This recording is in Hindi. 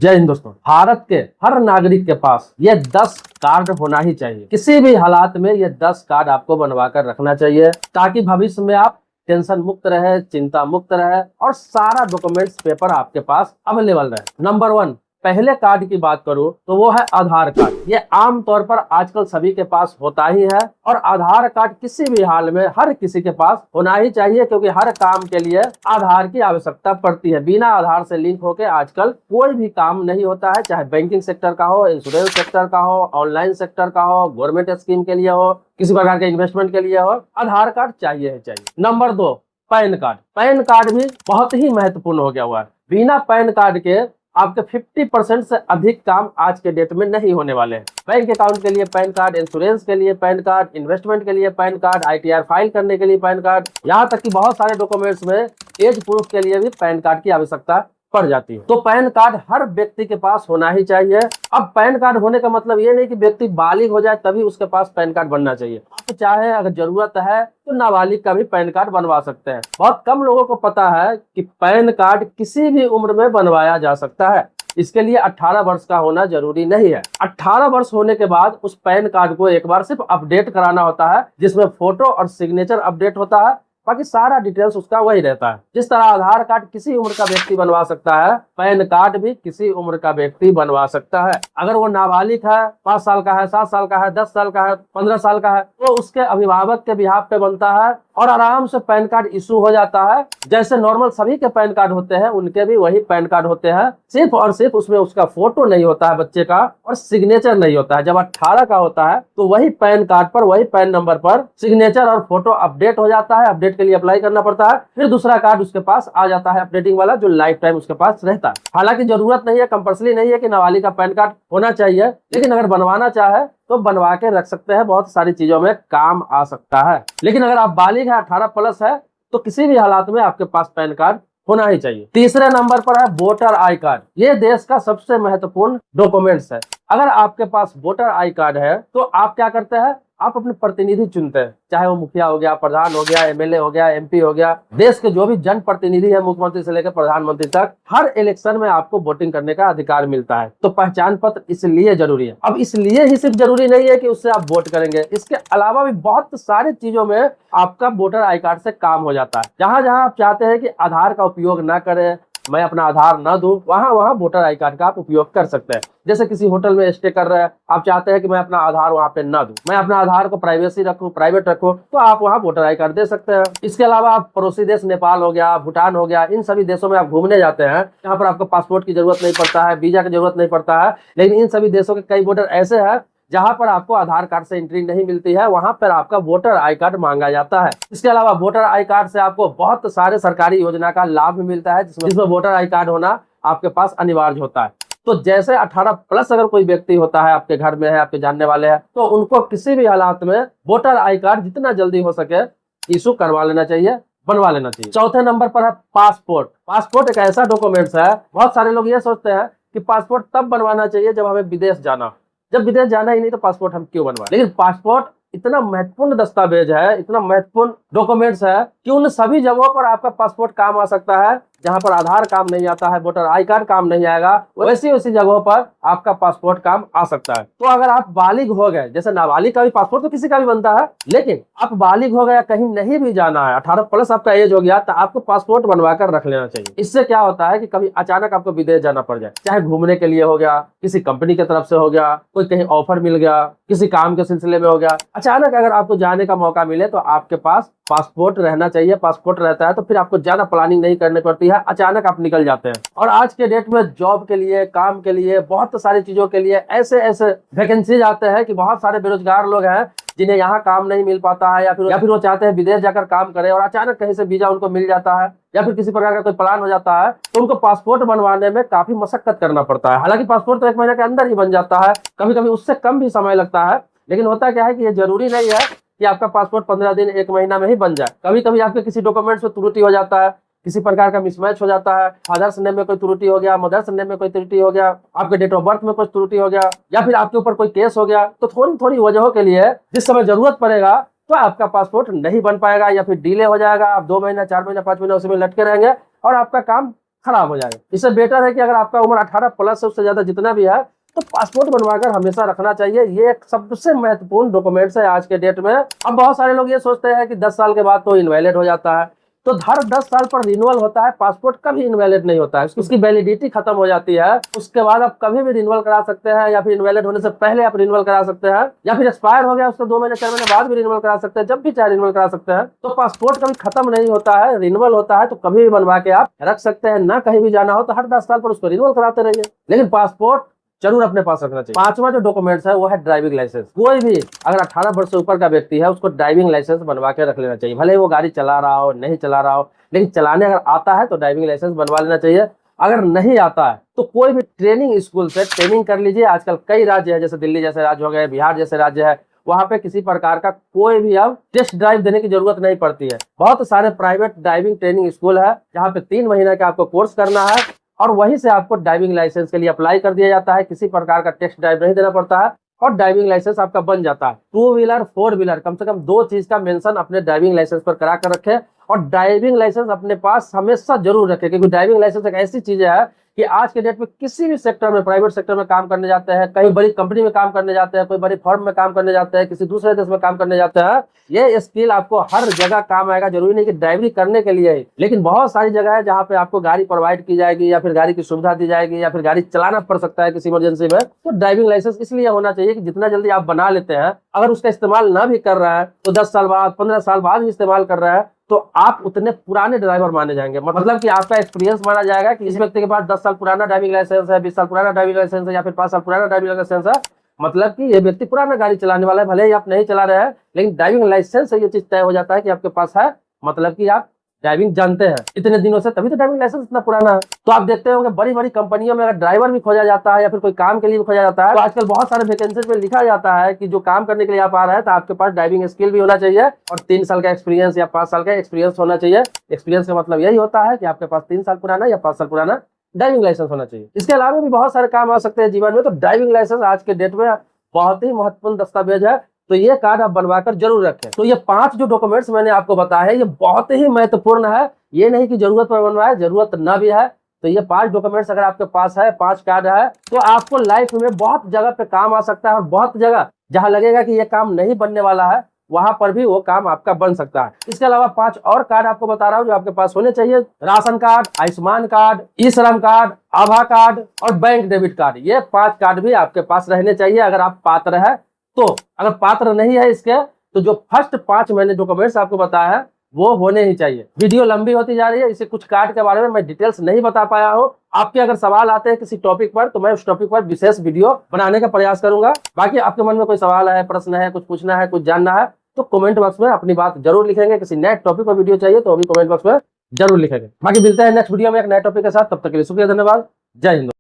जय हिंद दोस्तों। भारत के हर नागरिक के पास ये 10 कार्ड होना ही चाहिए। किसी भी हालात में ये 10 कार्ड आपको बनवा कर रखना चाहिए ताकि भविष्य में आप टेंशन मुक्त रहे, चिंता मुक्त रहे और सारा डॉक्यूमेंट्स पेपर आपके पास अवेलेबल रहे। नंबर 1, पहले कार्ड की बात करूं तो वो है आधार कार्ड। ये आम तौर पर आजकल सभी के पास होता ही है और आधार कार्ड किसी भी हाल में हर किसी के पास होना ही चाहिए, क्योंकि हर काम के लिए आधार की आवश्यकता पड़ती है। बिना आधार से लिंक होकर आजकल कोई भी काम नहीं होता है, चाहे बैंकिंग सेक्टर का हो, इंश्योरेंस सेक्टर का हो, ऑनलाइन सेक्टर का हो, गवर्नमेंट स्कीम के लिए हो, किसी प्रकार के इन्वेस्टमेंट के लिए हो, आधार कार्ड चाहिए ही चाहिए। Number 2, pan card. Pan card भी बहुत ही महत्वपूर्ण हो गया हुआ है। बिना पैन कार्ड के आपके 50% से अधिक काम आज के डेट में नहीं होने वाले हैं। बैंक अकाउंट के लिए पैन कार्ड, इंश्योरेंस के लिए पैन कार्ड, इन्वेस्टमेंट के लिए पैन कार्ड, ITR फाइल करने के लिए पैन कार्ड, यहाँ तक कि बहुत सारे डॉक्यूमेंट्स में एज प्रूफ के लिए भी पैन कार्ड की आवश्यकता पड़ जाती है। तो पैन कार्ड हर व्यक्ति के पास होना ही चाहिए। अब पैन कार्ड होने का मतलब ये नहीं कि व्यक्ति बालिग हो जाए तभी उसके पास पैन कार्ड बनना चाहिए। तो चाहे अगर जरूरत है तो नाबालिग का भी पैन कार्ड बनवा सकते हैं। बहुत कम लोगों को पता है कि पैन कार्ड किसी भी उम्र में बनवाया जा सकता है। इसके लिए 18 वर्ष का होना जरूरी नहीं है। 18 वर्ष होने के बाद उस पैन कार्ड को एक बार सिर्फ अपडेट कराना होता है, जिसमें फोटो और सिग्नेचर अपडेट होता है, बाकी सारा डिटेल्स उसका वही रहता है। जिस तरह आधार कार्ड किसी उम्र का व्यक्ति बनवा सकता है, पैन कार्ड भी किसी उम्र का व्यक्ति बनवा सकता है। अगर वो नाबालिग है, 5 साल का है, 7 साल का है, 10 साल का है, 15 साल का है, तो उसके अभिभावक के बिहाफ पे बनता है और आराम से पैन कार्ड इशू हो जाता है। जैसे नॉर्मल सभी के पैन कार्ड होते हैं, उनके भी वही पैन कार्ड होते हैं। सिर्फ और सिर्फ उसमें उसका फोटो नहीं होता है बच्चे का और सिग्नेचर नहीं होता है। जब 18 का होता है तो वही पैन कार्ड पर, वही पैन नंबर पर सिग्नेचर और फोटो अपडेट हो जाता है। अपडेट के लिए अप्लाई करना पड़ता है, फिर दूसरा कार्ड उसके पास आ जाता है अपडेटिंग वाला, जो लाइफ टाइम उसके पास रहता है। हालांकि जरूरत नहीं है, कंपल्सरी नहीं है कि नाबालिग का पैन कार्ड होना चाहिए, लेकिन अगर बनवाना चाहे तो बनवा के रख सकते हैं। बहुत सारी चीजों में काम आ सकता है। लेकिन अगर आप बालिग है, 18 प्लस है, तो किसी भी हालात में आपके पास पैन कार्ड होना ही चाहिए। तीसरे नंबर पर है वोटर आई कार्ड। ये देश का सबसे महत्वपूर्ण डॉक्यूमेंट्स है। अगर आपके पास वोटर आई कार्ड है तो आप क्या करते हैं, आप अपने प्रतिनिधि चुनते हैं, चाहे वो मुखिया हो गया, प्रधान हो गया, MLA हो गया, MP हो गया। देश के जो भी जन प्रतिनिधि है, मुख्यमंत्री से लेकर प्रधानमंत्री तक, हर इलेक्शन में आपको वोटिंग करने का अधिकार मिलता है। तो पहचान पत्र इसलिए जरूरी है। अब इसलिए ही सिर्फ जरूरी नहीं है कि उससे आप वोट करेंगे, इसके अलावा भी बहुत सारी चीजों में आपका वोटर आई कार्ड से काम हो जाता है। जहां जहां आप चाहते हैं कि आधार का उपयोग ना करें, मैं अपना आधार न दूं, वहां वोटर आई कार्ड का आप उपयोग कर सकते हैं। जैसे किसी होटल में स्टे कर रहे हैं, आप चाहते हैं कि मैं अपना आधार वहां पे ना दूं, मैं अपना आधार को प्राइवेसी रखूं, प्राइवेट रखूं, तो आप वहां वोटर आई कार्ड दे सकते हैं। इसके अलावा आप पड़ोसी देश नेपाल हो गया, भूटान हो गया, इन सभी देशों में आप घूमने जाते हैं, यहाँ पर आपको पासपोर्ट की जरूरत नहीं पड़ता है, वीजा की जरूरत नहीं पड़ता है। लेकिन इन सभी देशों के कई बॉर्डर ऐसे हैं जहां पर आपको आधार कार्ड से एंट्री नहीं मिलती है, वहां पर आपका वोटर आई कार्ड मांगा जाता है। इसके अलावा वोटर आई कार्ड से आपको बहुत सारे सरकारी योजना का लाभ मिलता है, जिसमें वोटर आई कार्ड होना आपके पास अनिवार्य होता है। तो जैसे 18 प्लस अगर कोई व्यक्ति होता है, आपके घर में है, आपके जानने वाले हैं, तो उनको किसी भी हालात में वोटर आई कार्ड जितना जल्दी हो सके इशू करवा लेना चाहिए, बनवा लेना चाहिए। चौथे नंबर पर है पासपोर्ट। पासपोर्ट एक ऐसा डॉक्यूमेंट्स है, बहुत सारे लोग ये सोचते हैं कि पासपोर्ट तब बनवाना चाहिए जब हमें विदेश जाना। जब विदेश जाना ही नहीं तो पासपोर्ट हम क्यों बनवाएं? लेकिन पासपोर्ट इतना महत्वपूर्ण दस्तावेज है, इतना महत्वपूर्ण डॉक्यूमेंट्स है कि उन सभी जगहों पर आपका पासपोर्ट काम आ सकता है जहां पर आधार काम नहीं आता है, वोटर आई कार्ड काम नहीं आएगा, वैसी वैसी जगहों पर आपका पासपोर्ट काम आ सकता है। तो अगर आप बालिग हो गए, जैसे नाबालिग का भी पासपोर्ट तो किसी का भी बनता है, लेकिन आप बालिग हो गया, कहीं नहीं भी जाना है, 18 प्लस आपका एज हो गया, तो आपको पासपोर्ट बनवा कर रख लेना चाहिए। इससे क्या होता है कि कभी अचानक आपको विदेश जाना पड़ जाए, चाहे घूमने के लिए हो गया, किसी कंपनी की तरफ से हो गया, कोई कहीं ऑफर मिल गया, किसी काम के सिलसिले में हो गया, अचानक अगर आपको जाने का मौका मिले तो आपके पास पासपोर्ट रहना चाहिए। पासपोर्ट रहता है तो फिर आपको ज्यादा प्लानिंग नहीं करनी पड़ती है, अचानक आप निकल जाते हैं। और आज के डेट में जॉब के लिए, काम के लिए, बहुत सारी चीजों के लिए ऐसे ऐसे वैकेंसीज आते हैं कि बहुत सारे बेरोजगार लोग हैं जिन्हें यहाँ काम नहीं मिल पाता है, या फिर वो चाहते हैं विदेश जाकर काम करें और अचानक कहीं से वीजा उनको मिल जाता है, या फिर किसी प्रकार का कोई प्लान हो जाता है, तो उनको पासपोर्ट बनवाने में काफी मशक्कत करना पड़ता है। हालांकि पासपोर्ट तो 1 महीने के अंदर ही बन जाता है, कभी कभी उससे कम भी समय लगता है। लेकिन होता क्या है कि ये जरूरी नहीं है कि आपका पासपोर्ट 15 दिन 1 महीना में ही बन जाए। कभी कभी आपके किसी डॉक्यूमेंट्स में त्रुटि हो जाता है, किसी प्रकार का मिसमैच हो जाता है, फादर्स नेम में कोई त्रुटि हो गया, मदर्स नेम में कोई त्रुटि हो गया, आपके डेट ऑफ बर्थ में कुछ त्रुटि हो गया, या फिर आपके ऊपर कोई केस हो गया, तो थोड़ी थोड़ी वजहों के लिए जिस समय जरूरत पड़ेगा तो आपका पासपोर्ट नहीं बन पाएगा, या फिर डिले हो जाएगा। आप 2 महीना, 4 महीना, 5 महीना उसमें लटके रहेंगे और आपका काम खराब हो जाएगा। इससे बेटर है कि अगर आपका उम्र 18 प्लस है, उससे ज्यादा जितना भी है, तो पासपोर्ट बनवाकर हमेशा रखना चाहिए। ये एक सबसे महत्वपूर्ण डॉक्यूमेंट्स है आज के डेट में। अब बहुत सारे लोग ये सोचते हैं कि 10 साल के बाद तो इनवैलिड हो जाता है, तो हर 10 साल पर रिन्यूअल होता है। पासपोर्ट कभी इनवैलिड नहीं होता है, उसकी वैलिडिटी खत्म हो जाती है, उसके बाद आप कभी भी रिन्यूअल करा सकते हैं, या फिर इनवैलिड होने से पहले आप रिन्यूअल करा सकते हैं, या फिर एक्सपायर हो गया उसके 2 महीने 4 महीने बाद भी रिन्यूअल करा सकते हैं, जब भी चाहे रिन्यूअल करा सकते हैं। तो पासपोर्ट कभी खत्म नहीं होता है, रिन्यूअल होता है, तो कभी भी बनवा के आप रख सकते हैं। ना कहीं भी जाना हो तो हर 10 साल पर उसको रिन्यूअल कराते रहिए, लेकिन पासपोर्ट जरूर अपने पास रखना चाहिए। 5वां जो डॉक्यूमेंट्स है वो है ड्राइविंग लाइसेंस। कोई भी अगर 18 वर्ष से ऊपर का व्यक्ति है, उसको ड्राइविंग लाइसेंस बनवा के रख लेना चाहिए। भले ही वो गाड़ी चला रहा हो, नहीं चला रहा हो, लेकिन चलाने अगर आता है तो ड्राइविंग लाइसेंस बनवा लेना चाहिए। अगर नहीं आता है तो कोई भी ट्रेनिंग स्कूल से ट्रेनिंग कर लीजिए। आजकल कई राज्य है, जैसे दिल्ली जैसे राज्य हो गए, बिहार जैसे राज्य है, वहां पे किसी प्रकार का कोई भी अब टेस्ट ड्राइव देने की जरूरत नहीं पड़ती है। बहुत सारे प्राइवेट ड्राइविंग ट्रेनिंग स्कूल है, जहाँ पे 3 महीने का आपको कोर्स करना है, और वहीं से आपको ड्राइविंग लाइसेंस के लिए अप्लाई कर दिया जाता है। किसी प्रकार का टेस्ट ड्राइव नहीं देना पड़ता है, और ड्राइविंग लाइसेंस आपका बन जाता है। 2 व्हीलर 4 व्हीलर कम से कम 2 चीज का मेंशन अपने ड्राइविंग लाइसेंस पर करा कर रखे, और ड्राइविंग लाइसेंस अपने पास हमेशा जरूर रखे, क्योंकि ड्राइविंग लाइसेंस एक ऐसी चीज है कि आज के डेट में किसी भी सेक्टर में, प्राइवेट सेक्टर में काम करने जाते हैं, कहीं बड़ी कंपनी में काम करने जाते हैं, कोई बड़ी फर्म में काम करने जाते हैं, किसी दूसरे देश में काम करने जाते हैं, ये स्किल आपको हर जगह काम आएगा। जरूरी नहीं कि ड्राइवरी करने के लिए ही, लेकिन बहुत सारी जगह है जहाँ पे आपको गाड़ी प्रोवाइड की जाएगी, या फिर गाड़ी की सुविधा दी जाएगी, या फिर गाड़ी चलाना पड़ सकता है किसी इमरजेंसी में। तो ड्राइविंग लाइसेंस इसलिए होना चाहिए कि जितना जल्दी आप बना लेते हैं, अगर उसका इस्तेमाल ना भी कर रहा है तो 10 साल बाद 15 साल बाद भी इस्तेमाल कर रहा है, तो आप उतने पुराने ड्राइवर माने जाएंगे। मतलब कि आपका एक्सपीरियंस माना जाएगा कि इस व्यक्ति के पास 10 साल पुराना ड्राइविंग लाइसेंस है, 20 साल पुराना ड्राइविंग लाइसेंस है, या फिर 5 साल पुराना ड्राइविंग लाइसेंस है। मतलब कि ये व्यक्ति पुराना गाड़ी चलाने वाला है, भले ही आप नहीं चला रहे हैं, लेकिन ड्राइविंग लाइसेंस से ये चीज तय हो जाता है कि आपके पास है, मतलब कि आप ड्राइविंग जानते हैं इतने दिनों से, तभी तो ड्राइविंग लाइसेंस इतना पुराना है। तो आप देखते होंगे बड़ी बड़ी कंपनियों में अगर ड्राइवर भी खोजा जाता है, या फिर कोई काम के लिए भी खोजा जाता है, तो आजकल बहुत सारे वैकेंसीज में लिखा जाता है कि जो काम करने के लिए आप आ रहे हैं, तो आपके पास ड्राइविंग स्किल भी होना चाहिए, और 3 साल का एक्सपीरियंस या 5 साल का एक्सपीरियंस होना चाहिए। एक्सपीरियंस का मतलब यही होता है कि आपके पास 3 साल पुराना या 5 साल पुराना ड्राइविंग लाइसेंस होना चाहिए। इसके अलावा भी बहुत सारे काम आ सकते हैं जीवन में, तो ड्राइविंग लाइसेंस आज के डेट में बहुत ही महत्वपूर्ण दस्तावेज है, तो ये कार्ड आप बनवाकर जरूर रखें। तो ये 5 जो डॉक्यूमेंट्स मैंने आपको बताया है, ये बहुत ही महत्वपूर्ण है। ये नहीं कि जरूरत पर बनवाए, जरूरत ना भी है, तो ये 5 डॉक्यूमेंट्स अगर आपके पास है, 5 कार्ड है, तो आपको लाइफ में बहुत जगह पे काम आ सकता है, और बहुत जगह जहां लगेगा कि ये काम नहीं बनने वाला है, वहां पर भी वो काम आपका बन सकता है। इसके अलावा 5 और कार्ड आपको बता रहा हूँ जो आपके पास होने चाहिए। राशन कार्ड, आयुष्मान कार्ड, ई श्रम कार्ड, आभा कार्ड और बैंक डेबिट कार्ड। ये 5 कार्ड भी आपके पास रहने चाहिए अगर आप पात्र है तो। अगर पात्र नहीं है इसके, तो जो फर्स्ट 5 मैंने डॉक्यूमेंट्स आपको बताया है वो होने ही चाहिए। वीडियो लंबी होती जा रही है, इसे कुछ कार्ड के बारे में मैं डिटेल्स नहीं बता पाया हूँ। आपके अगर सवाल आते हैं किसी टॉपिक पर, तो मैं उस टॉपिक पर विशेष वीडियो बनाने का प्रयास करूंगा। बाकी आपके मन में कोई सवाल है, प्रश्न है, कुछ पूछना है, कुछ जानना है, तो कमेंट बॉक्स में अपनी बात जरूर लिखेंगे। किसी नए टॉपिक पर वीडियो चाहिए तो अभी कमेंट बॉक्स में जरूर लिखेंगे। बाकी मिलते हैं नेक्स्ट वीडियो में एक नए टॉपिक के साथ। तब तक के लिए शुक्रिया, धन्यवाद, जय हिंद।